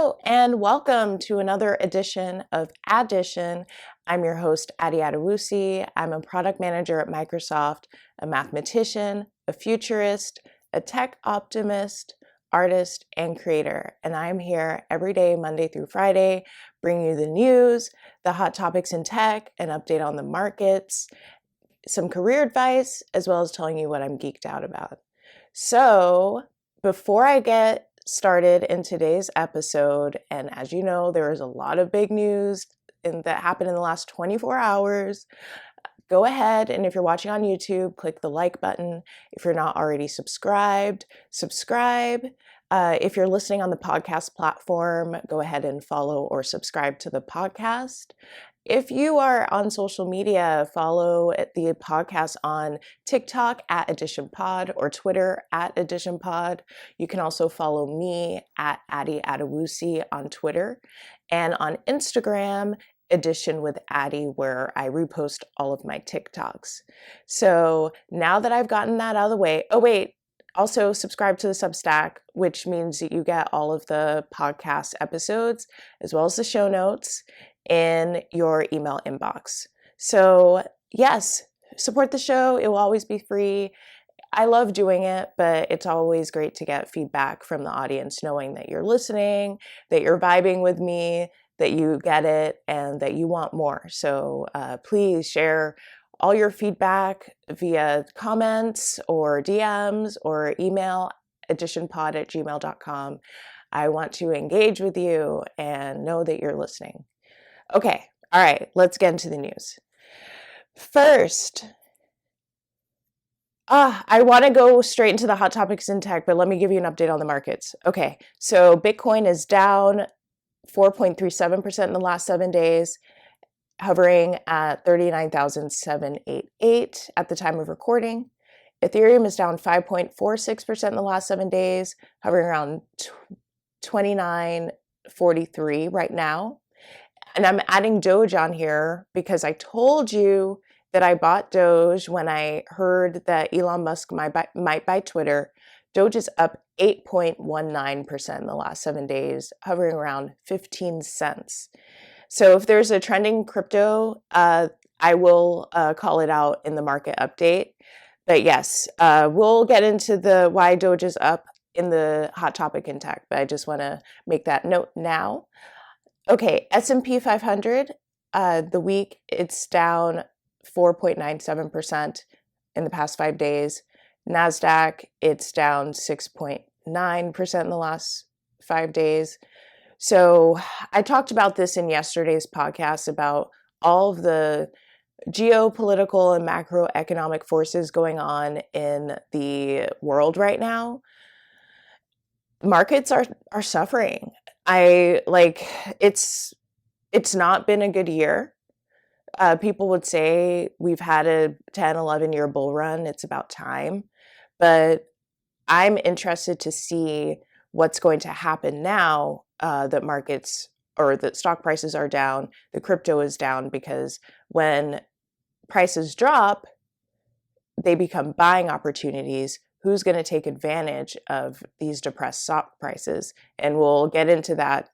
Hello and welcome to another edition of Addition. I'm your host, Addy. I'm a product manager at Microsoft, a mathematician, a futurist, a tech optimist, artist, and creator. And I'm here every day, Monday through Friday, bringing you the news, the hot topics in tech, an update on the markets, some career advice, as well as telling you what I'm geeked out about. So before I get started in today's episode, and as you know, there is a lot of big news that happened in the last 24 hours. Go ahead, and if you're watching on YouTube, click the like button. If you're not already subscribed, subscribe. If you're listening on the podcast platform, go ahead and follow or subscribe to the podcast. If you are on social media, follow the podcast on TikTok at AdditionPod or Twitter at AdditionPod. You can also follow me at Addy on Twitter and on Instagram, Addition with Addy, where I repost all of my TikToks. So now that I've gotten that out of the way, also subscribe to the Substack, which means that you get all of the podcast episodes as well as the show notes in your email inbox. So yes, support the show. It will always be free. I love doing it, but it's always great to get feedback from the audience, knowing that you're listening, that you're vibing with me, that you get it, and that you want more. So please share all your feedback via comments or DMs or email additionpod@gmail.com. I want to engage with you and know that you're listening. Okay, all right, let's get into the news. First, I want to go straight into the hot topics in tech, but let me give you an update on the markets. Okay, so Bitcoin is down 4.37% in the last 7 days, hovering at 39,788 at the time of recording. Ethereum is down 5.46% in the last 7 days, hovering around 29.43 right now. And I'm adding DOGE on here because I told you that I bought DOGE when I heard that Elon Musk might buy Twitter. DOGE is up 8.19% in the last 7 days, hovering around 15 cents. So if there's a trending crypto, I will call it out in the market update. But yes, we'll get into the why DOGE is up in the hot topic in tech, but I just want to make that note now. Okay, S&P 500, the week, it's down 4.97% in the past 5 days. NASDAQ, it's down 6.9% in the last 5 days. So I talked about this in yesterday's podcast about all of the geopolitical and macroeconomic forces going on in the world right now. Markets are suffering. It's not been a good year. People would say we've had a 10, 11-year bull run. It's about time. But I'm interested to see what's going to happen now that markets or that stock prices are down, the crypto is down, because when prices drop, they become buying opportunities. Who's going to take advantage of these depressed stock prices? And we'll get into that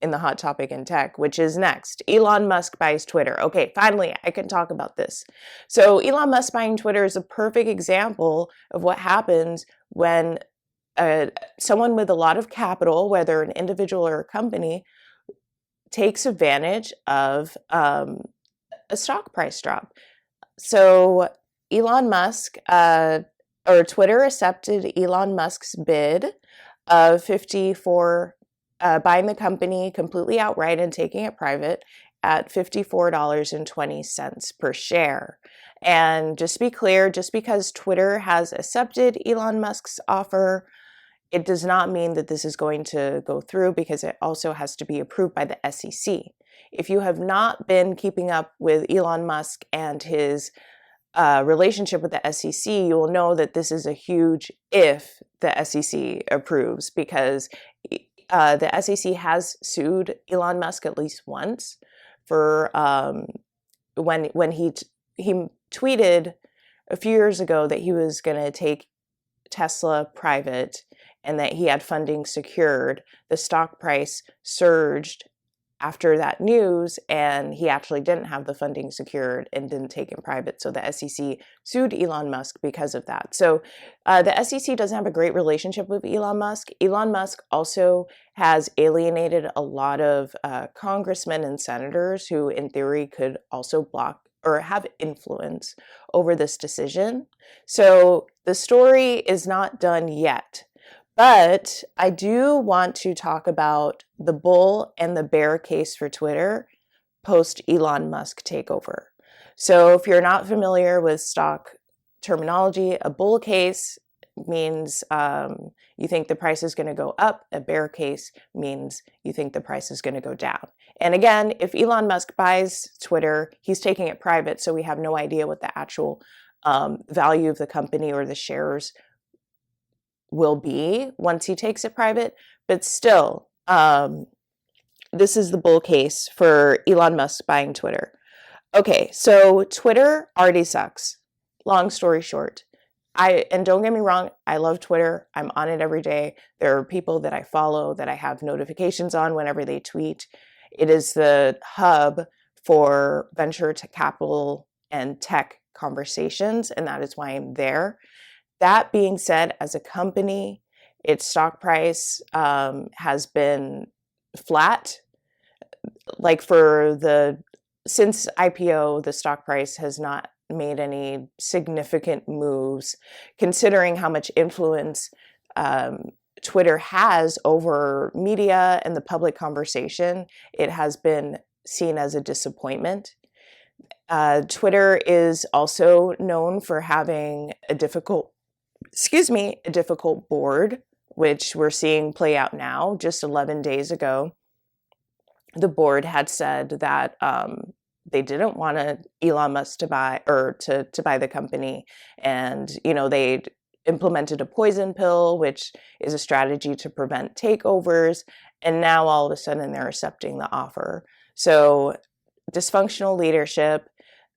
in the hot topic in tech, which is next. Elon Musk buys Twitter. Okay, finally, I can talk about this. So Elon Musk buying Twitter is a perfect example of what happens when someone with a lot of capital, whether an individual or a company, takes advantage of a stock price drop. So Elon Musk, or Twitter accepted Elon Musk's bid of buying the company completely outright and taking it private at $54.20 per share. And just to be clear, just because Twitter has accepted Elon Musk's offer, it does not mean that this is going to go through, because it also has to be approved by the SEC. If you have not been keeping up with Elon Musk and his relationship with the SEC, you will know that this is a huge if the SEC approves, because the SEC has sued Elon Musk at least once for when he tweeted a few years ago that he was going to take Tesla private, and that he had funding secured, the stock price surged after that news, and he actually didn't have the funding secured and didn't take him private. So the SEC sued Elon Musk because of that. So the SEC doesn't have a great relationship with Elon Musk. Elon Musk also has alienated a lot of congressmen and senators who, in theory, could also block or have influence over this decision. So the story is not done yet. But I do want to talk about the bull and the bear case for Twitter post Elon Musk takeover. So if you're not familiar with stock terminology, a bull case means you think the price is going to go up. A bear case means you think the price is going to go down. And again, if Elon Musk buys Twitter, he's taking it private, so we have no idea what the actual value of the company or the shares will be once he takes it private. But still, this is the bull case for Elon Musk buying Twitter. Okay, so Twitter already sucks. Long story short. And don't get me wrong, I love Twitter. I'm on it every day. There are people that I follow that I have notifications on whenever they tweet. It is the hub for venture capital and tech conversations, and that is why I'm there. That being said, as a company, its stock price has been flat. Like since IPO, the stock price has not made any significant moves, considering how much influence Twitter has over media and the public conversation. It has been seen as a disappointment. Twitter is also known for having a difficult board, which we're seeing play out now. Just 11 days ago, the board had said that they didn't want Elon Musk to buy the company, and they implemented a poison pill, which is a strategy to prevent takeovers. And now all of a sudden they're accepting the offer. So dysfunctional leadership.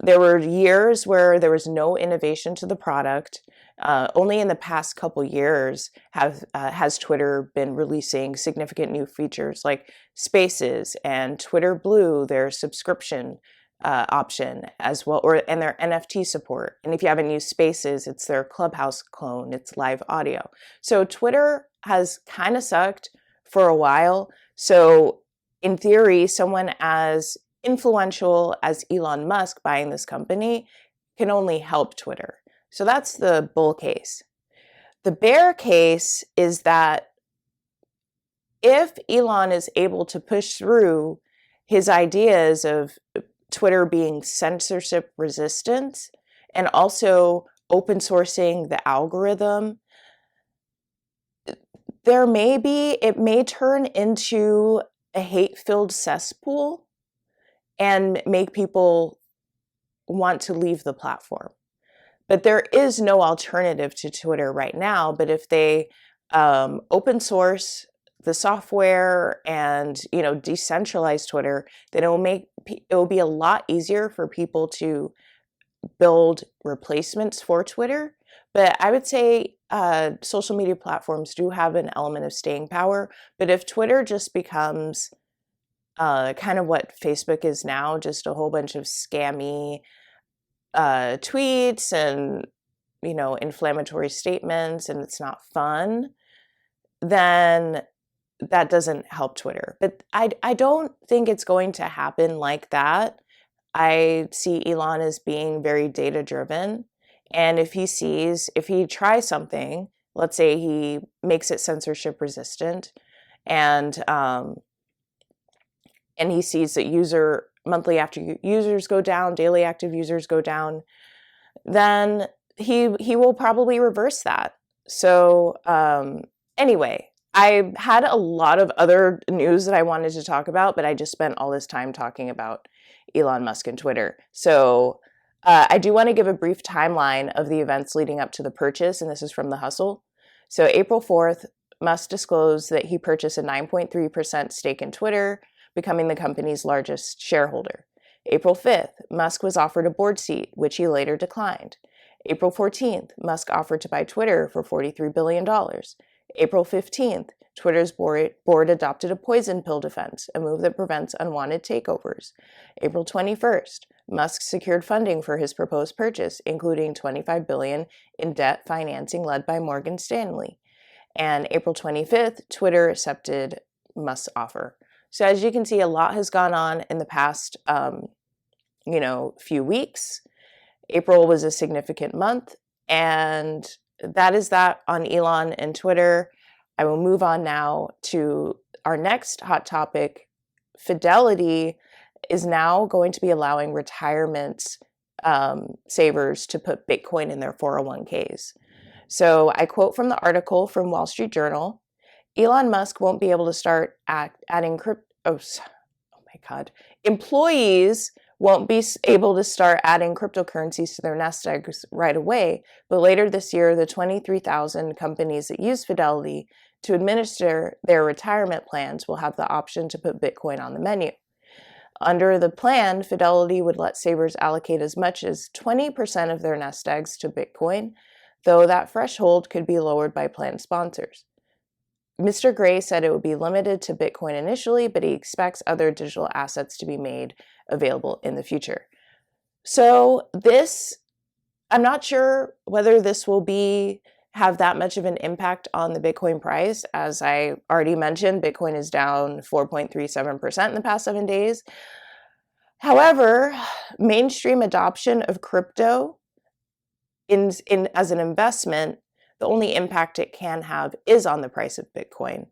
There were years where there was no innovation to the product. Only in the past couple years has Twitter been releasing significant new features like Spaces and Twitter Blue, their subscription option as well, and their NFT support. And if you haven't used Spaces, it's their Clubhouse clone. It's live audio. So Twitter has kind of sucked for a while. So in theory, someone as influential as Elon Musk buying this company can only help Twitter. So that's the bull case. The bear case is that if Elon is able to push through his ideas of Twitter being censorship resistant and also open sourcing the algorithm, it may turn into a hate-filled cesspool and make people want to leave the platform. But there is no alternative to Twitter right now. But if they open source the software and decentralize Twitter, then it will be a lot easier for people to build replacements for Twitter. But I would say social media platforms do have an element of staying power. But if Twitter just becomes kind of what Facebook is now, just a whole bunch of scammy tweets and inflammatory statements, and it's not fun, then that doesn't help Twitter. But I don't think it's going to happen like that. I see Elon as being very data driven, and if he tries something, let's say he makes it censorship resistant, and he sees that monthly active users go down, daily active users go down, then he will probably reverse that. So anyway, I had a lot of other news that I wanted to talk about, but I just spent all this time talking about Elon Musk and Twitter. So I do want to give a brief timeline of the events leading up to the purchase, and this is from The Hustle. So April 4th, Musk disclosed that he purchased a 9.3% stake in Twitter, becoming the company's largest shareholder. April 5th, Musk was offered a board seat, which he later declined. April 14th, Musk offered to buy Twitter for $43 billion. April 15th, Twitter's board adopted a poison pill defense, a move that prevents unwanted takeovers. April 21st, Musk secured funding for his proposed purchase, including $25 billion in debt financing led by Morgan Stanley. And April 25th, Twitter accepted Musk's offer. So as you can see, a lot has gone on in the past, few weeks. April was a significant month, and that is that on Elon and Twitter. I will move on now to our next hot topic. Fidelity is now going to be allowing retirement savers to put Bitcoin in their 401ks. So I quote from the article from Wall Street Journal. Elon Musk won't be able to start adding crypto. Oh my God. Employees won't be able to start adding cryptocurrencies to their nest eggs right away, but later this year, the 23,000 companies that use Fidelity to administer their retirement plans will have the option to put Bitcoin on the menu. Under the plan, Fidelity would let savers allocate as much as 20% of their nest eggs to Bitcoin, though that threshold could be lowered by plan sponsors. Mr. Gray said it would be limited to Bitcoin initially, but he expects other digital assets to be made available in the future. So I'm not sure whether this will have that much of an impact on the Bitcoin price. As I already mentioned, Bitcoin is down 4.37% in the past 7 days. However, mainstream adoption of crypto as an investment, the only impact it can have is on the price of Bitcoin.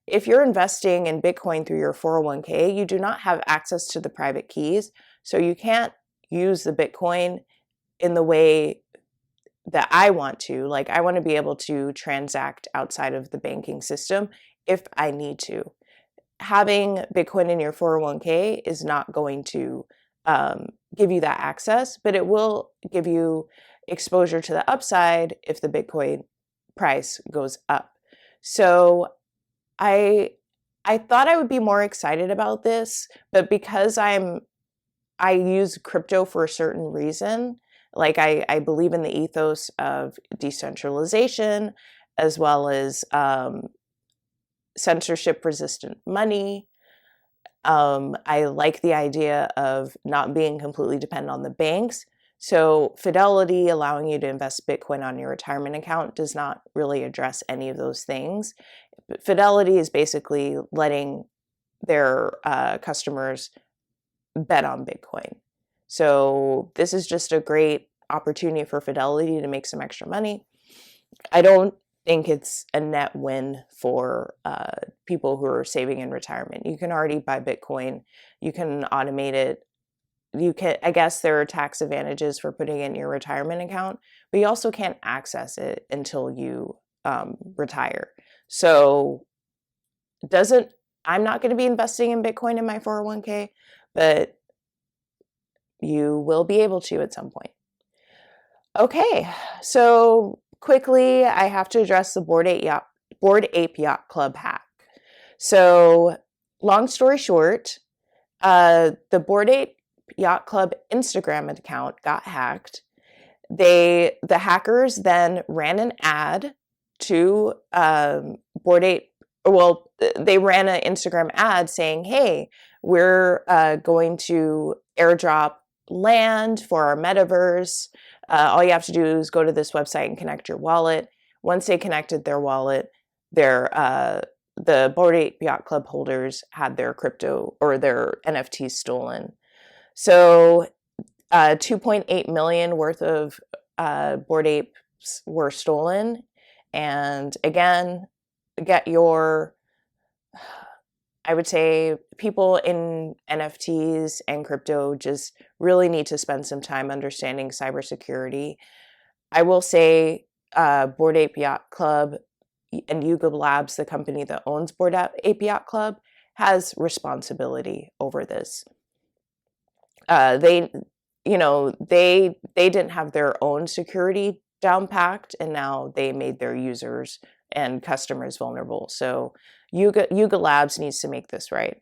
If you're investing in Bitcoin through your 401k, you do not have access to the private keys, so you can't use the Bitcoin in the way that I want to. Like, I want to be able to transact outside of the banking system if I need to. Having Bitcoin in your 401k is not going to give you that access, but it will give you exposure to the upside if the Bitcoin price goes up. So I thought I would be more excited about this, but because I use crypto for a certain reason, like I believe in the ethos of decentralization, as well as censorship-resistant money. I like the idea of not being completely dependent on the banks. So Fidelity allowing you to invest Bitcoin on your retirement account does not really address any of those things. Fidelity is basically letting their customers bet on Bitcoin. So this is just a great opportunity for Fidelity to make some extra money. I don't think it's a net win for people who are saving in retirement. You can already buy Bitcoin. You can automate it. I guess there are tax advantages for putting it in your retirement account, but you also can't access it until you retire. So I'm not going to be investing in Bitcoin in my 401k, but you will be able to at some point. Okay, so quickly, I have to address the Bored Ape Yacht Club hack. So, long story short, the Bored Ape Yacht Club Instagram account got hacked. The hackers then ran an ad to Bored Ape. Well, they ran an Instagram ad saying, "Hey, we're going to airdrop land for our metaverse. All you have to do is go to this website and connect your wallet." Once they connected their wallet, the Bored Ape Yacht Club holders had their crypto or their NFTs stolen. So 2.8 million worth of Bored Apes were stolen. And again, I would say people in NFTs and crypto just really need to spend some time understanding cybersecurity. I will say Bored Ape Yacht Club and Yuga Labs, the company that owns Bored Ape Yacht Club, has responsibility over this. They didn't have their own security down packed, and now they made their users and customers vulnerable. So Yuga Labs needs to make this right.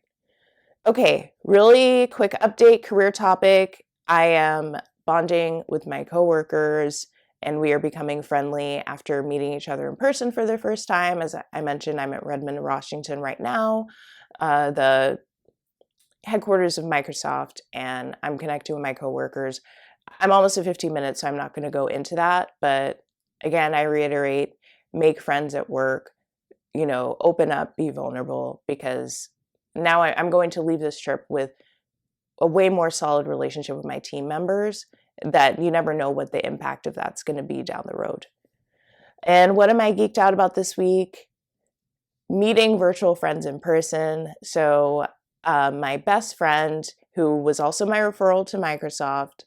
Okay, really quick update, career topic. I am bonding with my coworkers and we are becoming friendly after meeting each other in person for the first time. As I mentioned, I'm at Redmond, Washington right now, the headquarters of Microsoft, and I'm connecting with my coworkers. I'm almost at 15 minutes, so I'm not going to go into that. But again, I reiterate, make friends at work, open up, be vulnerable, because now I'm going to leave this trip with a way more solid relationship with my team members that you never know what the impact of that's going to be down the road. And what am I geeked out about this week? Meeting virtual friends in person. So my best friend, who was also my referral to Microsoft,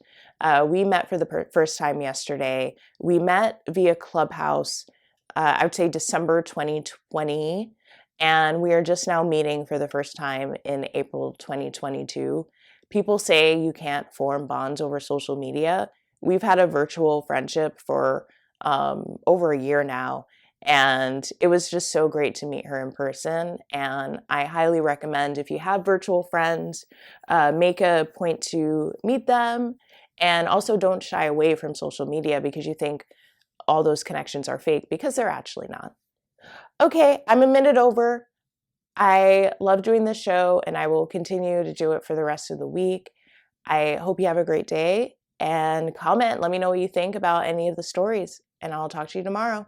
we met for the first time yesterday. We met via Clubhouse, I would say December 2020, and we are just now meeting for the first time in April 2022. People say you can't form bonds over social media. We've had a virtual friendship for over a year now, and it was just so great to meet her in person. And I highly recommend, if you have virtual friends, make a point to meet them. And also don't shy away from social media because you think all those connections are fake, because they're actually not. Okay, I'm a minute over. I love doing this show, and I will continue to do it for the rest of the week. I hope you have a great day, and comment. Let me know what you think about any of the stories, and I'll talk to you tomorrow.